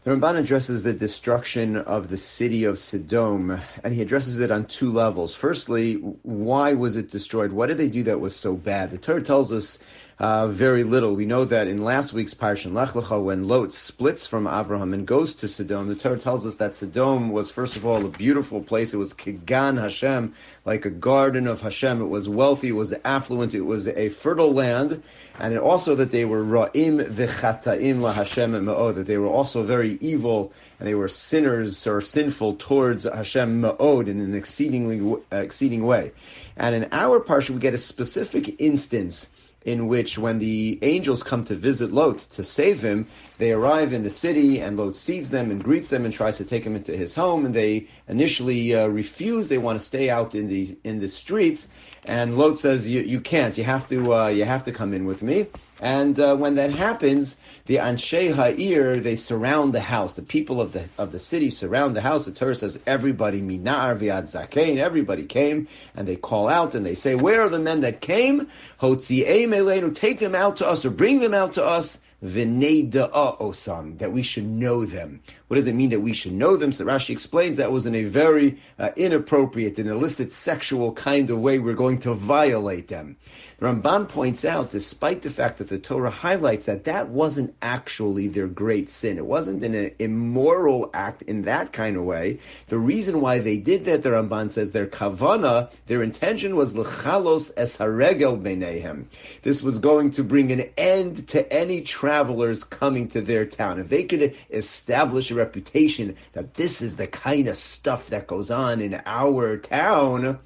The Ramban addresses the destruction of the city of Sodom, and he addresses it on two levels. Firstly, why was it destroyed? What did they do that was so bad? The Torah tells us very little. We know that in last week's Parshat Lech Lecha, when Lot splits from Avraham and goes to Sodom, the Torah tells us that Sodom was, first of all, a beautiful place. It was Kigan Hashem, like a garden of Hashem. It was wealthy, it was affluent, it was a fertile land, and also that they were Ra'im v'chata'im la Hashem ma'od, that they were also very evil, and they were sinners or sinful towards Hashem ma'od in an exceeding way. And in our parsha, we get a specific instance in which when the angels come to visit Lot to save him, they arrive in the city and Lot sees them and greets them and tries to take him into his home, and they initially refuse. They want to stay out in the streets, and Lot says, "You can't. You have to come in with me." And when that happens, the Anshei Ha'ir, they surround the house. The people of the city surround the house. The Torah says, everybody, minar v'ad zakein, everybody came, and they call out and they say, "Where are the men that came? Hotzi'ei meleinu, take them out to us or bring them out to us. V'neida'a osam, that we should know them." What does it mean that we should know them? So Rashi explains that was in a very inappropriate and illicit sexual kind of way. We're going to violate them. The Ramban points out, despite the fact that the Torah highlights that wasn't actually their great sin. It wasn't an immoral act in that kind of way. The reason why they did that, the Ramban says, their kavana, their intention was l'chalos es haregel beinehem. This was going to bring an end to any travelers coming to their town. If they could establish a reputation that this is the kind of stuff that goes on in our town,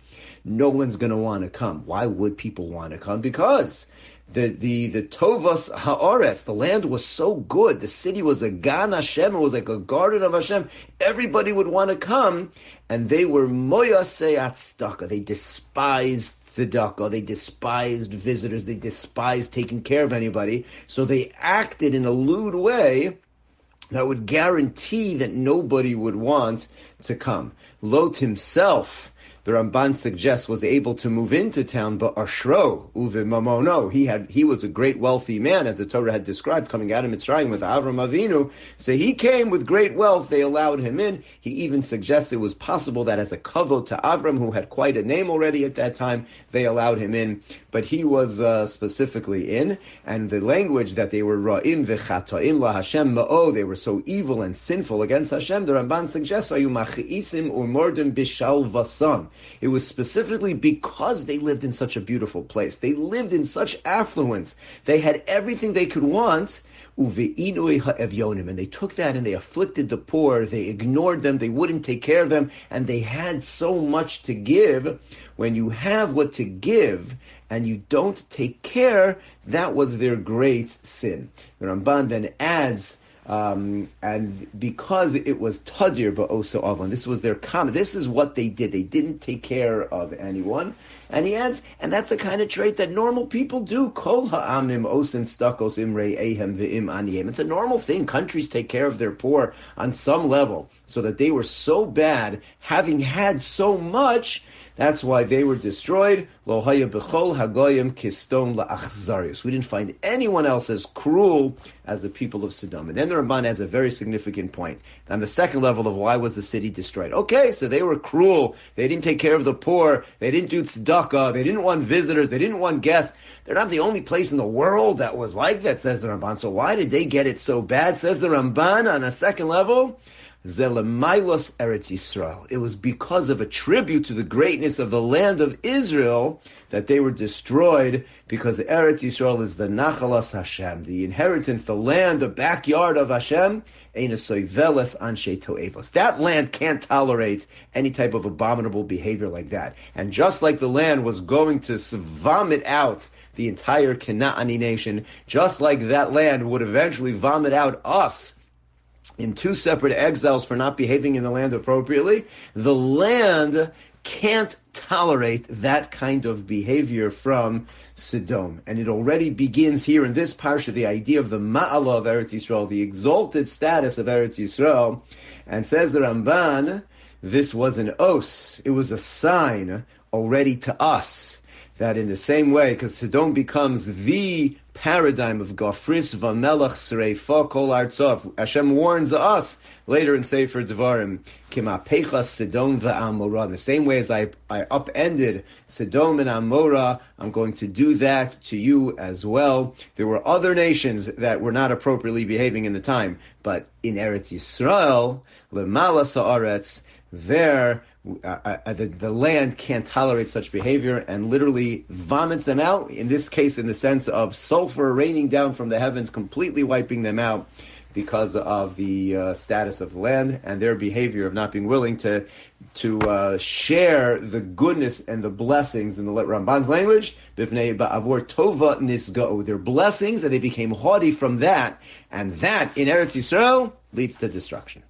no one's going to want to come. Why would people want to come? Because the Tovas Haaretz, the land was so good. The city was a Gan Hashem. It was like a garden of Hashem. Everybody would want to come, and they were Moyasei Atzdaka. They despised tzedakah. They despised visitors. They despised taking care of anybody. So they acted in a lewd way that would guarantee that nobody would want to come. Lot himself, the Ramban suggests, was able to move into town, but Ashro, Uve Mamono, he was a great wealthy man, as the Torah had described, coming out of Mitzrayim with Avram Avinu. So he came with great wealth. They allowed him in. He even suggests it was possible that as a kavod to Avram, who had quite a name already at that time, they allowed him in. But he was specifically in, and the language that they were Ra'im v'chata'im la Hashem ma'o, they were so evil and sinful against Hashem, the Ramban suggests, Ayu machi'isim umordim bishal vasam. It was specifically because they lived in such a beautiful place. They lived in such affluence. They had everything they could want. Uve'inui ha'evyonim, and they took that and they afflicted the poor. They ignored them. They wouldn't take care of them, and they had so much to give. When you have what to give and you don't take care, that was their great sin. The Ramban then adds, and because it was tadir ba'oso avon, this was their common. This is what they did. They didn't take care of anyone. And he adds, and that's the kind of trait that normal people do. Kol ha'amim osim stakos imrei ehem ve'im aniyim. It's a normal thing. Countries take care of their poor on some level. So that they were so bad, having had so much, that's why they were destroyed. Lo haya b'chol hagoyim kiston la'achzarius. We didn't find anyone else as cruel as the people of Sodom. And then the Ramban adds a very significant point. On the second level of why was the city destroyed? Okay, so they were cruel. They didn't take care of the poor. They didn't do tzedakah. They didn't want visitors. They didn't want guests. They're not the only place in the world that was like that, says the Ramban. So why did they get it so bad? Says the Ramban on a second level, Zelemailos Eretz Yisrael. It was because of a tribute to the greatness of the land of Israel that they were destroyed, because the Eretz Yisrael is the Nachalas Hashem, the inheritance, the land, the backyard of Hashem. That land can't tolerate any type of abominable behavior like that. And just like the land was going to vomit out the entire Canaanite nation, just like that land would eventually vomit out us in two separate exiles for not behaving in the land appropriately, the land can't tolerate that kind of behavior from Sodom. And it already begins here in this parsha, the idea of the ma'ala of Eretz Yisrael, the exalted status of Eretz Yisrael. And says the Ramban, this was an os, it was a sign already to us that in the same way, because Sodom becomes the paradigm of Gofris Vamelach Sreifa Kol Artzov. Hashem warns us later in Sefer Devarim, Kimapecha Sodom ve'Amorah. In the same way as I upended Sodom and Amorah, I'm going to do that to you as well. There were other nations that were not appropriately behaving in the time, but in Eretz Yisrael, Lemala Sa'aretz, there the land can't tolerate such behavior and literally vomits them out, in this case in the sense of sulfur raining down from the heavens, completely wiping them out because of the status of the land and their behavior of not being willing to share the goodness and the blessings, in the Ramban's language, their blessings, and they became haughty from that, and that in Eretz Yisrael leads to destruction.